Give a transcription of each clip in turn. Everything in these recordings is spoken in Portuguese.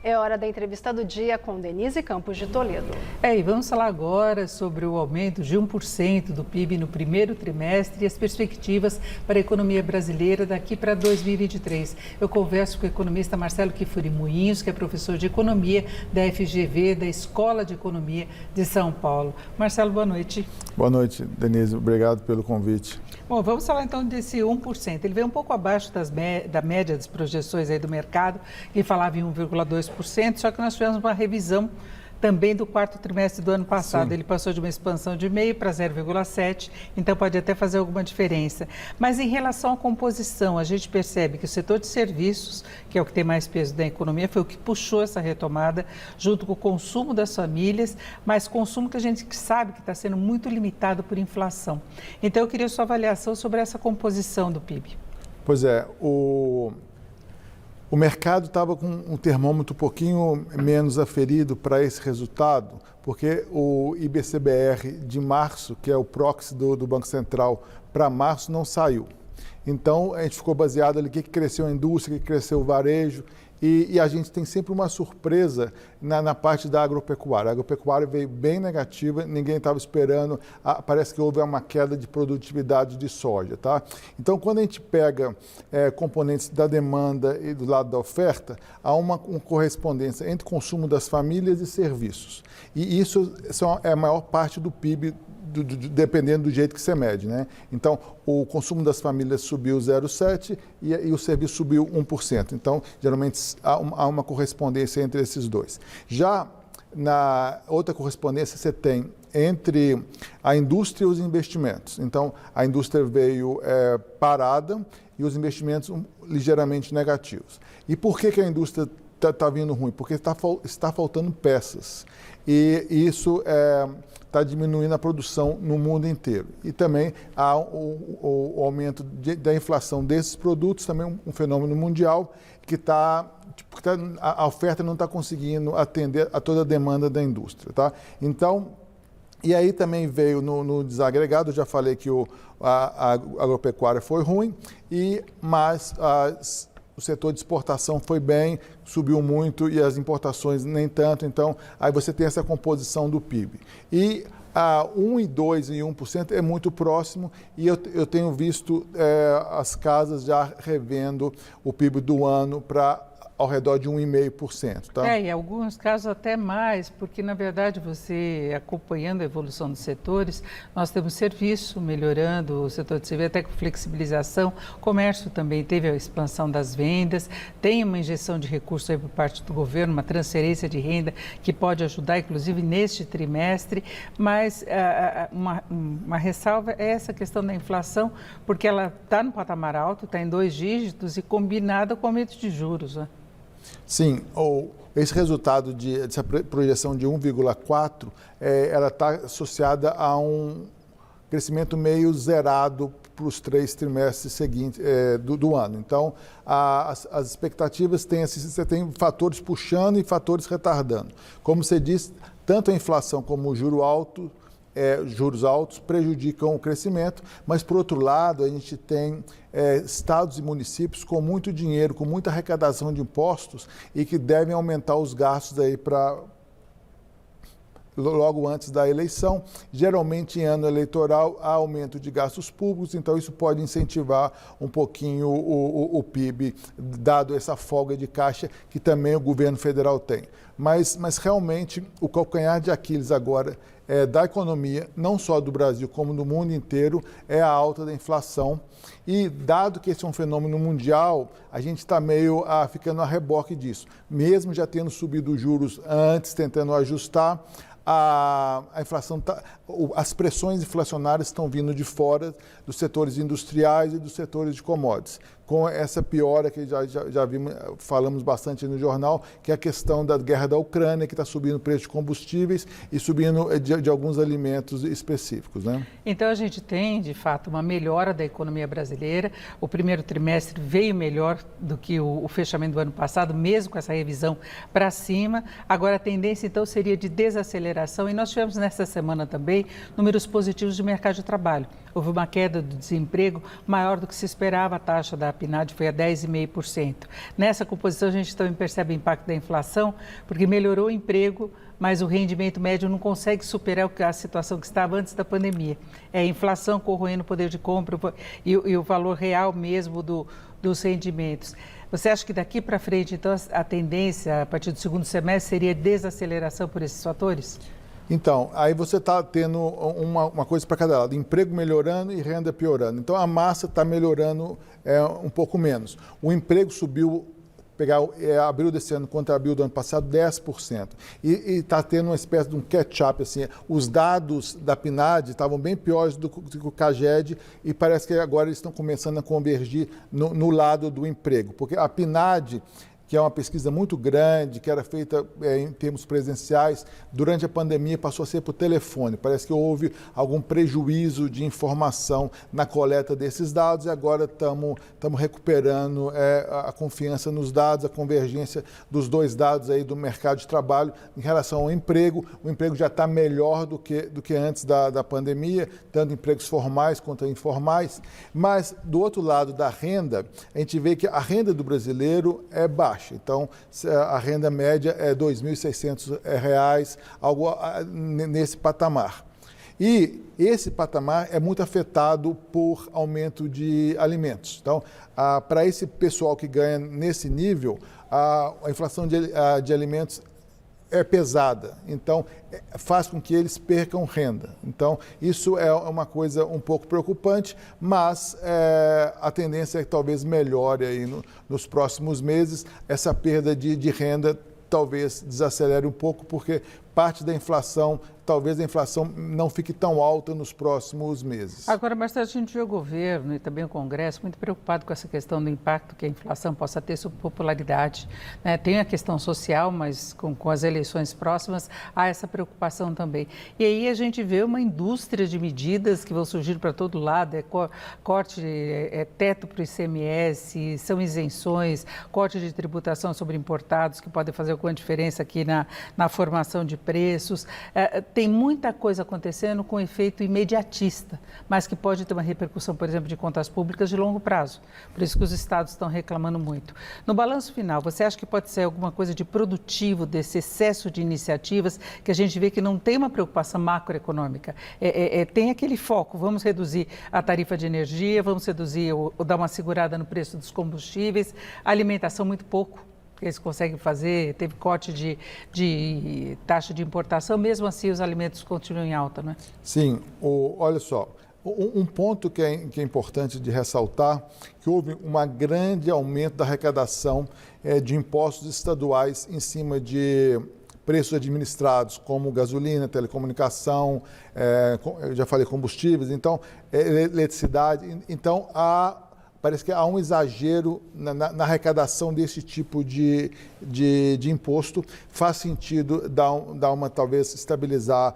É hora da entrevista do dia com Denise Campos de Toledo. E vamos falar agora sobre o aumento de 1% do PIB no primeiro trimestre e as perspectivas para a economia brasileira daqui para 2023. Eu converso com o economista Marcelo Kifuri Moinhos, que é professor de economia da FGV, da Escola de Economia de São Paulo. Marcelo, boa noite. Boa noite, Denise. Obrigado pelo convite. Bom, vamos falar então desse 1%. Ele veio um pouco abaixo da média das projeções aí do mercado, que falava em 1,2%, só que nós tivemos uma revisão também do quarto trimestre do ano passado. Sim. Ele passou de uma expansão de 0,5% para 0,7%, então pode até fazer alguma diferença. Mas em relação à composição, a gente percebe que o setor de serviços, que é o que tem mais peso da economia, foi o que puxou essa retomada, junto com o consumo das famílias, mas consumo que a gente sabe que está sendo muito limitado por inflação. Então eu queria sua avaliação sobre essa composição do PIB. Pois é, o mercado estava com um termômetro um pouquinho menos aferido para esse resultado, porque o IBCBR de março, que é o proxy do Banco Central, para março não saiu. Então, a gente ficou baseado ali, o que cresceu a indústria, o que cresceu o varejo, e a gente tem sempre uma surpresa na parte da agropecuária. A agropecuária veio bem negativa, ninguém estava esperando, parece que houve uma queda de produtividade de soja, tá? Então, quando a gente pega componentes da demanda e do lado da oferta, há uma correspondência entre consumo das famílias e serviços. E isso é a maior parte do PIB, dependendo do jeito que você mede, né? Então, o consumo das famílias subiu 0,7% e o serviço subiu 1%. Então, geralmente, há uma correspondência entre esses dois. Já na outra correspondência, você tem entre a indústria e os investimentos. Então, a indústria veio parada e os investimentos ligeiramente negativos. E por que a indústria está vindo ruim? Porque está faltando peças. E isso está diminuindo a produção no mundo inteiro. E também há o aumento da inflação desses produtos, também um fenômeno mundial que a oferta não está conseguindo atender a toda a demanda da indústria. Tá? Então, e aí também veio no desagregado, eu já falei que a agropecuária foi ruim, mas o setor de exportação foi bem, subiu muito e as importações nem tanto. Então, aí você tem essa composição do PIB. E 1,2% e 1% é muito próximo e eu tenho visto as casas já revendo o PIB do ano para ao redor de 1,5%. Tá? Em alguns casos até mais, porque na verdade você acompanhando a evolução dos setores, nós temos serviço melhorando, o setor de serviço até com flexibilização, o comércio também teve a expansão das vendas, tem uma injeção de recursos aí por parte do governo, uma transferência de renda que pode ajudar inclusive neste trimestre, mas uma ressalva é essa questão da inflação, porque ela está no patamar alto, está em 2 dígitos e combinada com o aumento de juros, né? Sim, esse resultado dessa projeção de 1,4%, ela está associada a um crescimento meio zerado para os 3 trimestres seguintes do ano. Então, as expectativas você tem fatores puxando e fatores retardando. Como você disse, tanto a inflação como o juros altos prejudicam o crescimento, mas, por outro lado, a gente tem estados e municípios com muito dinheiro, com muita arrecadação de impostos e que devem aumentar os gastos aí logo antes da eleição. Geralmente, em ano eleitoral, há aumento de gastos públicos, então isso pode incentivar um pouquinho o PIB, dado essa folga de caixa que também o governo federal tem. Mas realmente, o calcanhar de Aquiles agora da economia, não só do Brasil, como do mundo inteiro, é a alta da inflação. E, dado que esse é um fenômeno mundial, a gente está meio ficando a reboque disso. Mesmo já tendo subido os juros antes, tentando ajustar, a inflação as pressões inflacionárias estão vindo de fora dos setores industriais e dos setores de commodities. Com essa piora que já vimos, falamos bastante no jornal, que é a questão da guerra da Ucrânia, que está subindo o preço de combustíveis e subindo de alguns alimentos específicos, né? Então, a gente tem, de fato, uma melhora da economia brasileira. O primeiro trimestre veio melhor do que o fechamento do ano passado, mesmo com essa revisão para cima. Agora, a tendência, então, seria de desaceleração. E nós tivemos, nessa semana também, números positivos de mercado de trabalho. Houve uma queda do desemprego maior do que se esperava, a taxa da PNAD foi a 10,5%. Nessa composição, a gente também percebe o impacto da inflação, porque melhorou o emprego, mas o rendimento médio não consegue superar a situação que estava antes da pandemia. É a inflação corroendo o poder de compra e o valor real mesmo dos rendimentos. Você acha que daqui para frente, então, a tendência, a partir do segundo semestre, seria desaceleração por esses fatores? Então, aí você está tendo uma coisa para cada lado, emprego melhorando e renda piorando. Então, a massa está melhorando um pouco menos. O emprego subiu, abril desse ano contra abril do ano passado, 10%. E está tendo uma espécie de um catch-up, assim, os dados da PNAD estavam bem piores do que o CAGED e parece que agora eles estão começando a convergir no lado do emprego, porque a PNAD, que é uma pesquisa muito grande, que era feita em termos presenciais, durante a pandemia passou a ser por telefone. Parece que houve algum prejuízo de informação na coleta desses dados e agora estamos recuperando a confiança nos dados, a convergência dos dois dados aí do mercado de trabalho em relação ao emprego. O emprego já está melhor do que antes da pandemia, tanto empregos formais quanto informais. Mas, do outro lado da renda, a gente vê que a renda do brasileiro é baixa. Então, a renda média é R$ 2.600, algo nesse patamar. E esse patamar é muito afetado por aumento de alimentos. Então, para esse pessoal que ganha nesse nível, a inflação de alimentos é pesada, então faz com que eles percam renda. Então, isso é uma coisa um pouco preocupante, mas a tendência é que talvez melhore aí nos próximos meses. Essa perda de renda talvez desacelere um pouco, porque parte da inflação, talvez a inflação não fique tão alta nos próximos meses. Agora, Marcelo, a gente vê o governo e também o Congresso muito preocupado com essa questão do impacto que a inflação possa ter sobre popularidade, né? Tem a questão social, mas com as eleições próximas há essa preocupação também. E aí a gente vê uma indústria de medidas que vão surgir para todo lado, corte, teto para o ICMS, são isenções, corte de tributação sobre importados, que podem fazer alguma diferença aqui na formação de preços. Tem muita coisa acontecendo com efeito imediatista, mas que pode ter uma repercussão, por exemplo, de contas públicas de longo prazo. Por isso que os estados estão reclamando muito. No balanço final, você acha que pode ser alguma coisa de produtivo desse excesso de iniciativas que a gente vê que não tem uma preocupação macroeconômica? Tem aquele foco, vamos reduzir a tarifa de energia, vamos reduzir ou dar uma segurada no preço dos combustíveis, a alimentação muito pouco. Eles conseguem fazer, teve corte de taxa de importação, mesmo assim os alimentos continuam em alta, não é? Sim, olha só, um ponto que é importante de ressaltar, que houve um grande aumento da arrecadação de impostos estaduais em cima de preços administrados, como gasolina, telecomunicação, eu já falei combustíveis, então, eletricidade, então parece que há um exagero na arrecadação desse tipo de imposto. Faz sentido dar uma, talvez, estabilizar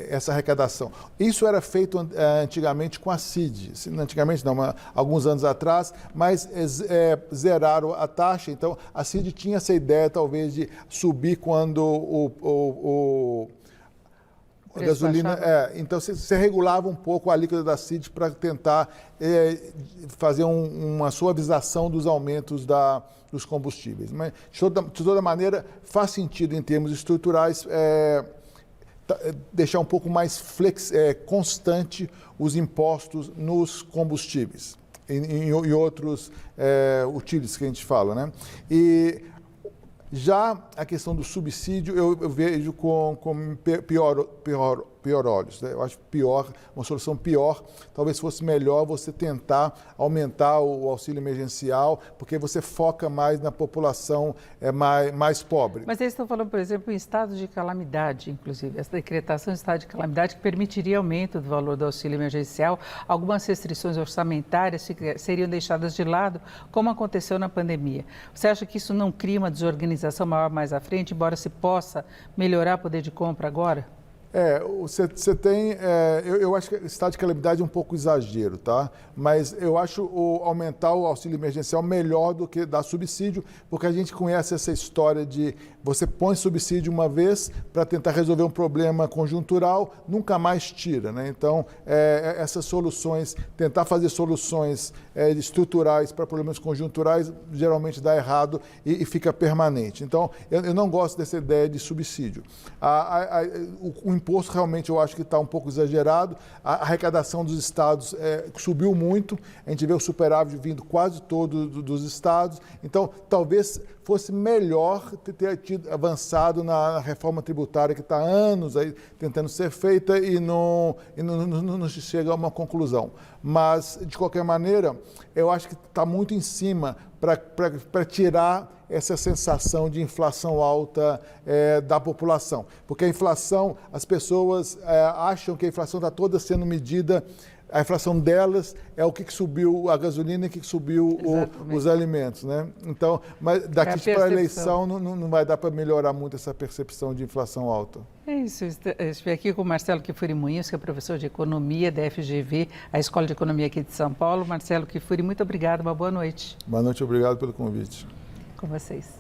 essa arrecadação. Isso era feito antigamente com a CID. Antigamente não, alguns anos atrás, mas zeraram a taxa. Então, a CID tinha essa ideia, talvez, de subir quando a gasolina, então você regulava um pouco a alíquota da CID para tentar fazer uma suavização dos aumentos dos combustíveis. Mas, de toda maneira, faz sentido em termos estruturais deixar um pouco mais constante os impostos nos combustíveis e outros utilities que a gente fala, né? E já a questão do subsídio eu vejo com pior olhos, né? Eu acho uma solução pior. Talvez fosse melhor você tentar aumentar o auxílio emergencial, porque você foca mais na população mais pobre. Mas eles estão falando, por exemplo, em estado de calamidade, inclusive, essa decretação de estado de calamidade que permitiria aumento do valor do auxílio emergencial. Algumas restrições orçamentárias seriam deixadas de lado, como aconteceu na pandemia. Você acha que isso não cria uma desorganização maior mais à frente, embora se possa melhorar o poder de compra agora? Você tem, eu acho que estado de calamidade é um pouco exagero, tá? Mas eu acho aumentar o auxílio emergencial melhor do que dar subsídio, porque a gente conhece essa história de você põe subsídio uma vez para tentar resolver um problema conjuntural, nunca mais tira, né? Então, essas soluções, tentar fazer soluções estruturais para problemas conjunturais, geralmente dá errado e fica permanente. Então, eu não gosto dessa ideia de subsídio. O imposto realmente eu acho que está um pouco exagerado. A arrecadação dos estados subiu muito. A gente vê o superávit vindo quase todo dos estados. Então, talvez fosse melhor ter avançado na reforma tributária que está há anos aí tentando ser feita e não se chega a uma conclusão. Mas, de qualquer maneira, eu acho que está muito em cima para tirar essa sensação de inflação alta da população. Porque a inflação, as pessoas acham que a inflação está toda sendo medida, a inflação delas é o que subiu a gasolina e o que subiu os alimentos, né? Então, mas daqui para a eleição não vai dar para melhorar muito essa percepção de inflação alta. É isso, estive aqui com o Marcelo Kifuri Moinhos, que é professor de Economia da FGV, a Escola de Economia aqui de São Paulo. Marcelo Kifuri, muito obrigado, uma boa noite. Boa noite, obrigado pelo convite. Com vocês.